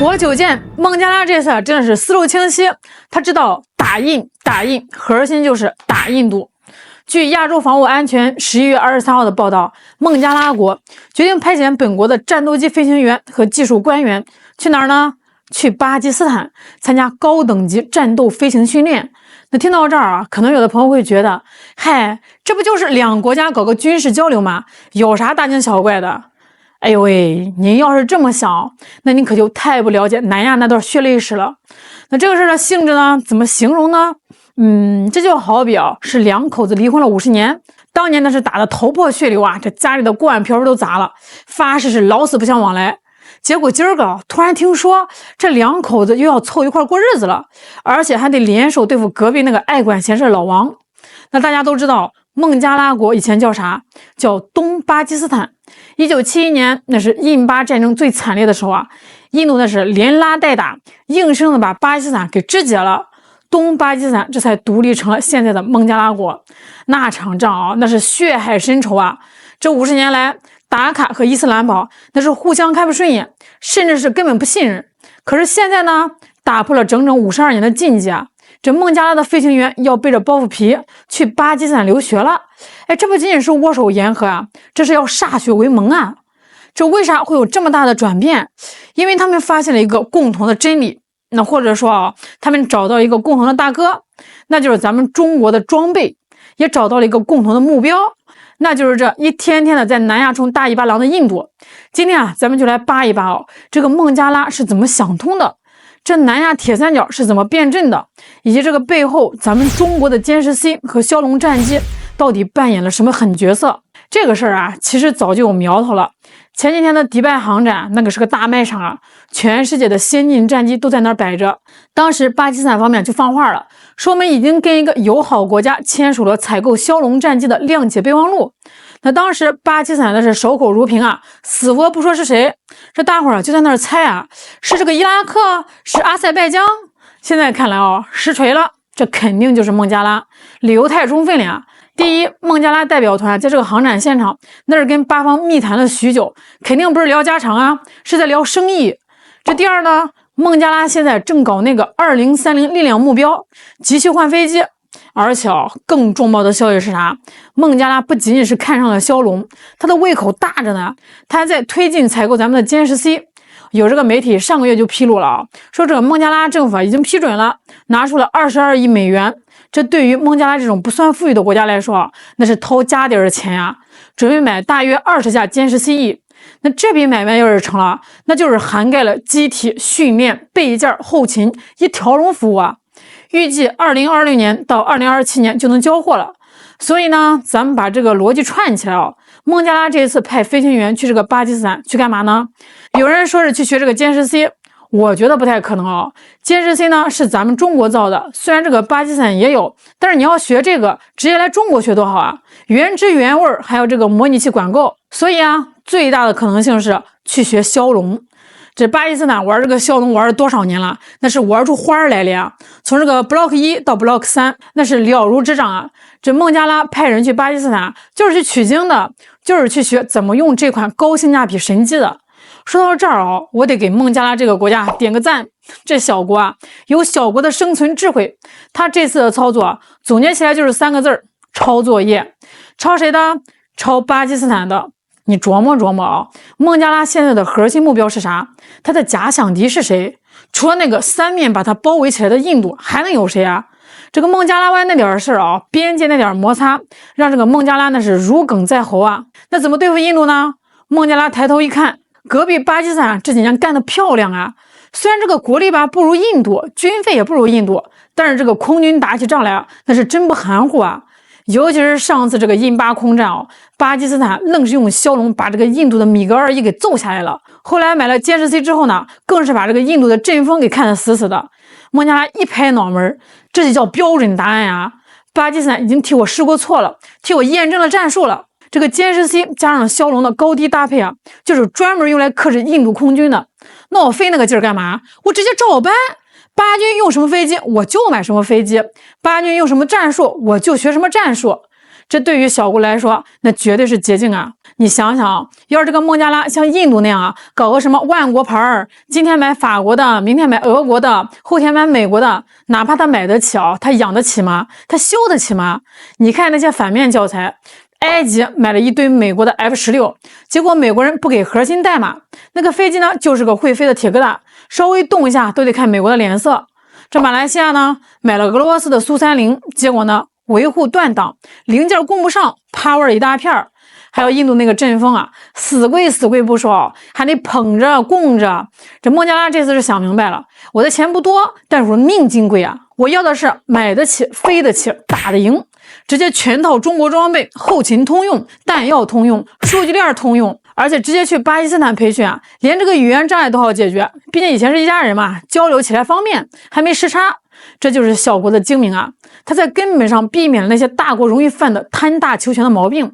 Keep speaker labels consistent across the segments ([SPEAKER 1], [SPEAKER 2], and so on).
[SPEAKER 1] 活久见，孟加拉这次真的是思路清晰，他知道打印，核心就是打印度。据亚洲防务安全11月23号的报道，孟加拉国决定派遣本国的战斗机飞行员和技术官员去哪儿呢？去巴基斯坦参加高等级战斗飞行训练。那听到这儿啊，可能有的朋友会觉得，嗨，这不就是两国家搞个军事交流吗？有啥大惊小怪的？哎呦喂，您要是这么想，那你可就太不了解南亚那段血泪史了。那这个事儿的性质呢，怎么形容呢？这就好比是两口子离婚了50年，当年那是打得头破血流啊，这家里的锅碗瓢盆都砸了，发誓是老死不相往来。结果今儿个突然听说这两口子又要凑一块过日子了，而且还得联手对付隔壁那个爱管闲事老王。那大家都知道孟加拉国以前叫啥？叫东巴基斯坦。1971年那是印巴战争最惨烈的时候啊，印度那是连拉带打，硬生的把巴基斯坦给肢解了，东巴基斯坦这才独立成了现在的孟加拉国。那场仗啊，那是血海深仇啊！这50年来，达卡和伊斯兰堡那是互相看不顺眼，甚至是根本不信任。可是现在呢，打破了整整52年的禁忌啊！这孟加拉的飞行员要背着包袱皮去巴基斯坦留学了。哎，这不仅仅是握手言和啊，这是要歃血为盟啊！这为啥会有这么大的转变？因为他们发现了一个共同的真理，那或者说啊，他们找到一个共同的大哥，那就是咱们中国的装备，也找到了一个共同的目标，那就是这一天天的在南亚冲大尾巴狼的印度。今天啊，咱们就来扒一扒这个孟加拉是怎么想通的，这南亚铁三角是怎么变阵的，以及这个背后咱们中国的歼十 C 和枭龙战机到底扮演了什么狠角色。这个事儿啊，其实早就有苗头了。前几天的迪拜航展，那个是个大卖场啊，全世界的先进战机都在那儿摆着。当时巴基斯坦方面就放话了，说我们已经跟一个友好国家签署了采购枭龙战机的谅解备忘录。那当时巴基斯坦的是守口如瓶啊，死活不说是谁。这大伙儿就在那儿猜啊，是这个伊拉克，是阿塞拜疆。现在看来实锤了，这肯定就是孟加拉，理由太充分了呀。第一，孟加拉代表团在这个航展现场，那是跟巴方密谈了许久，肯定不是聊家常啊，是在聊生意。这第二呢，孟加拉现在正搞那个2030力量目标，急需换飞机。而且更重磅的消息是啥？孟加拉不仅仅是看上了枭龙，他的胃口大着呢，他还在推进采购咱们的歼十 C。有这个媒体上个月就披露了说这个孟加拉政府已经批准了，拿出了22亿美元。这对于孟加拉这种不算富裕的国家来说那是掏家底儿的钱呀，准备买大约20架歼十 C E。那这笔买卖要是成了，那就是涵盖了机体、训练、备件、后勤一条龙服务啊。预计2026年到2027年就能交货了。所以呢，咱们把这个逻辑串起来孟加拉这一次派飞行员去这个巴基斯坦去干嘛呢？有人说是去学这个歼十 C， 我觉得不太可能歼十 C 呢是咱们中国造的，虽然这个巴基斯坦也有，但是你要学这个，直接来中国学多好啊，原汁原味，还有这个模拟器管够。所以啊，最大的可能性是去学枭龙。这巴基斯坦玩这个枭龙玩了多少年了？那是玩出花来了呀！从这个 Block 1到 Block 3，那是了如指掌啊！这孟加拉派人去巴基斯坦，就是去取经的，就是去学怎么用这款高性价比神机的。说到这儿我得给孟加拉这个国家点个赞。这小国啊，有小国的生存智慧。他这次的操作总结起来就是3个字：抄作业。抄谁的？抄巴基斯坦的。你琢磨琢磨孟加拉现在的核心目标是啥？他的假想敌是谁？除了那个三面把他包围起来的印度，还能有谁啊？这个孟加拉湾那点事儿边界那点摩擦，让这个孟加拉那是如鲠在喉啊。那怎么对付印度呢？孟加拉抬头一看，隔壁巴基斯坦这几年干得漂亮啊！虽然这个国力不如印度，军费也不如印度，但是这个空军打起仗来那是真不含糊啊。尤其是上次这个印巴空战巴基斯坦愣是用枭龙把这个印度的米格21给揍下来了。后来买了歼十 C 之后呢，更是把这个印度的阵风给看得死死的。孟加拉一拍脑门，这就叫标准答案呀！巴基斯坦已经替我试过错了，替我验证了战术了。这个歼十 C 加上枭龙的高低搭配就是专门用来克制印度空军的。那我费那个劲儿干嘛？我直接照搬。巴军用什么飞机我就买什么飞机，巴军用什么战术我就学什么战术。这对于小国来说，那绝对是捷径啊！你想想，要是这个孟加拉像印度那样啊，搞个什么万国牌儿，今天买法国的，明天买俄国的，后天买美国的，哪怕他买得起啊，他养得起吗？他修得起吗？你看那些反面教材，埃及买了一堆美国的 F-16，结果美国人不给核心代码，那个飞机呢就是个会飞的铁疙瘩，稍微动一下都得看美国的脸色。这马来西亚呢买了俄罗斯的苏30，结果呢维护断档，零件供不上，趴味儿一大片儿。还有印度那个阵风啊，死贵不说，还得捧着供着。这孟加拉这次是想明白了，我的钱不多，但是我命金贵啊！我要的是买得起、飞得起、打得赢，直接全套中国装备，后勤通用，弹药通用，数据链通用，而且直接去巴基斯坦培训啊，连这个语言障碍都好解决。毕竟以前是一家人嘛，交流起来方便，还没时差。这就是小国的精明啊！他在根本上避免了那些大国容易犯的贪大求全的毛病。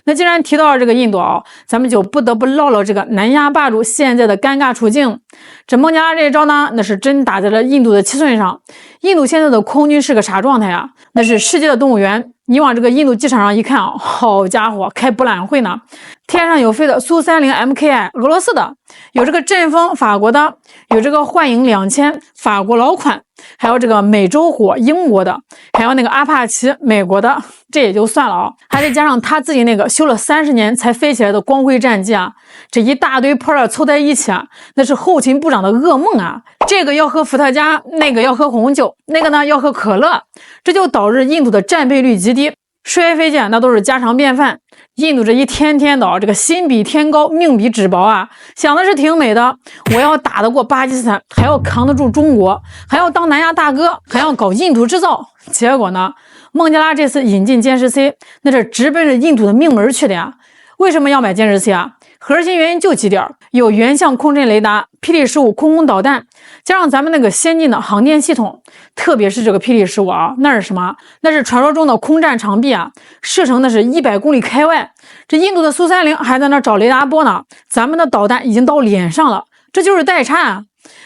[SPEAKER 1] 那既然提到了这个印度啊，咱们就不得不唠唠这个南亚霸主现在的尴尬处境。这孟加拉这一招呢，那是真打在了印度的七寸上。印度现在的空军是个啥状态啊？那是世界的动物园。你往这个印度机场上一看啊，好家伙，开博览会呢！天上有飞的苏30 MKI 俄罗斯的，有这个阵风法国的，有这个幻影2000法国老款，还有这个美洲虎英国的，还有那个阿帕奇美国的，这也就算了啊，还得加上他自己那个修了30年才飞起来的光辉战机啊，这一大堆破烂凑在一起啊，那是后勤部长的噩梦啊！这个要喝伏特加，那个要喝红酒，那个呢要喝可乐，这就导致印度的战备率极低，摔飞机那都是家常便饭。印度这一天天的这个心比天高，命比纸薄啊，想的是挺美的，我要打得过巴基斯坦，还要扛得住中国，还要当南亚大哥，还要搞印度制造。结果呢，孟加拉这次引进歼10C，那是直奔着印度的命门去的呀。为什么要买歼10C啊？核心原因就几点，有原相控阵雷达、霹雳15空空导弹，加上咱们那个先进的航电系统，特别是这个霹雳15啊，那是什么？那是传说中的空战长臂啊，射程那是100公里开外。这印度的苏30还在那找雷达波呢，咱们的导弹已经到脸上了，这就是代差啊。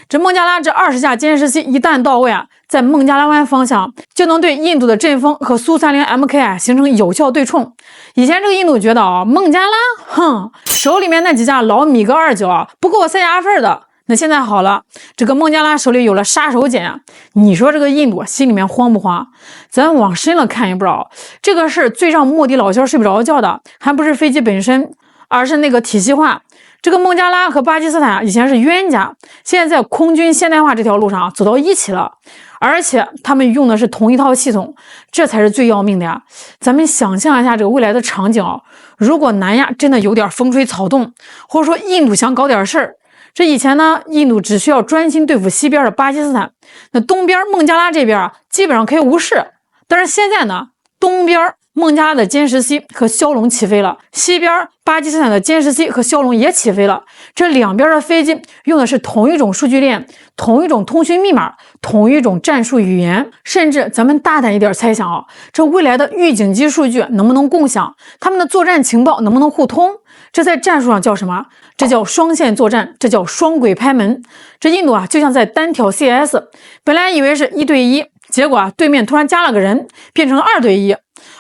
[SPEAKER 1] 这孟加拉这20架歼10C一旦到位啊，在孟加拉湾方向就能对印度的阵风和苏30 MKI 形成有效对冲。以前这个印度觉得啊，孟加拉，手里面那几架老米格29啊，不够我塞牙缝的。那现在好了，这个孟加拉手里有了杀手锏啊，你说这个印度心里面慌不慌？咱往深了看也不知道，这个事最让莫迪老肖睡不着觉的，还不是飞机本身，而是那个体系化。这个孟加拉和巴基斯坦以前是冤家，现在在空军现代化这条路上走到一起了，而且他们用的是同一套系统，这才是最要命的呀！咱们想象一下这个未来的场景啊，如果南亚真的有点风吹草动，或者说印度想搞点事儿，这以前呢，印度只需要专心对付西边的巴基斯坦，那东边孟加拉这边啊，基本上可以无视。但是现在呢，东边孟加拉的歼10C和枭龙起飞了，西边巴基斯坦的歼10C和枭龙也起飞了。这两边的飞机用的是同一种数据链，同一种通讯密码，同一种战术语言，甚至咱们大胆一点猜想啊，这未来的预警机数据能不能共享？他们的作战情报能不能互通？这在战术上叫什么？这叫双线作战，这叫双轨拍门。这印度啊，就像在单挑 CS， 本来以为是1对1，结果啊，对面突然加了个人，变成了2对1。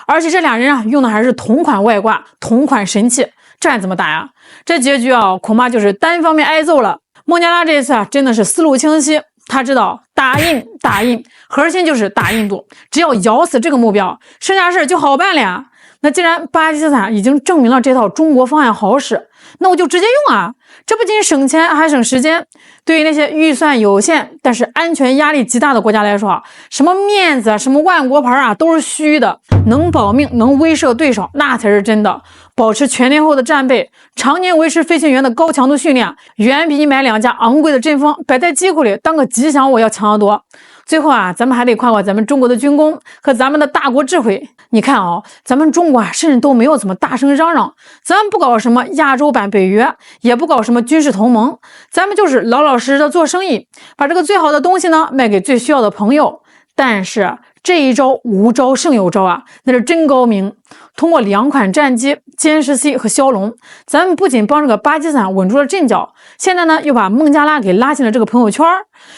[SPEAKER 1] 而且这俩人啊，用的还是同款外挂，同款神器，这怎么打呀？这结局啊，恐怕就是单方面挨揍了。孟加拉这次啊，真的是思路清晰，他知道打印，核心就是打印度，只要咬死这个目标，剩下事就好办了呀。那既然巴基斯坦已经证明了这套中国方案好使，那我就直接用啊，这不仅省钱还省时间。对于那些预算有限但是安全压力极大的国家来说啊，什么面子什么万国牌啊都是虚的，能保命能威慑对手那才是真的。保持全天候的战备，常年维持飞行员的高强度训练，远比你买2架昂贵的阵风摆在机库里当个吉祥物要强得多。最后啊，咱们还得夸夸咱们中国的军工和咱们的大国智慧。你看啊，咱们中国啊，甚至都没有怎么大声嚷嚷，咱们不搞什么亚洲版北约，也不搞什么军事同盟，咱们就是老老实实的做生意，把这个最好的东西呢卖给最需要的朋友。但是这一招无招胜有招啊，那是真高明。通过2款战机歼10C和枭龙，咱们不仅帮这个巴基斯坦稳住了阵脚，现在呢又把孟加拉给拉进了这个朋友圈。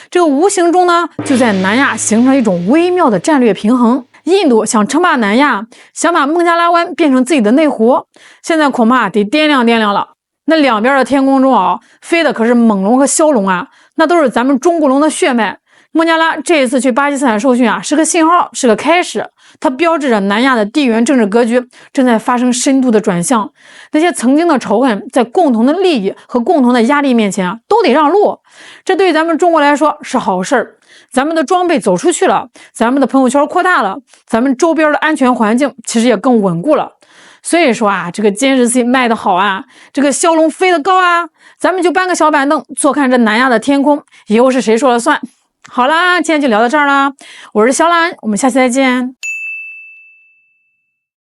[SPEAKER 1] 这个无形中呢，就在南亚形成一种微妙的战略平衡。印度想称霸南亚，想把孟加拉湾变成自己的内湖，现在恐怕得掂量掂量了。那两边的天空中啊，飞的可是猛龙和枭龙啊，那都是咱们中国龙的血脉。孟加拉这一次去巴基斯坦受训啊，是个信号，是个开始。它标志着南亚的地缘政治格局正在发生深度的转向。那些曾经的仇恨，在共同的利益和共同的压力面前啊，都得让路。这对于咱们中国来说是好事儿。咱们的装备走出去了，咱们的朋友圈扩大了，咱们周边的安全环境其实也更稳固了。所以说啊，这个监视器卖得好啊，这个骁龙飞得高啊，咱们就搬个小板凳坐看这南亚的天空，以后是谁说了算。好啦，今天就聊到这儿啦，我是小兰，我们下期再见。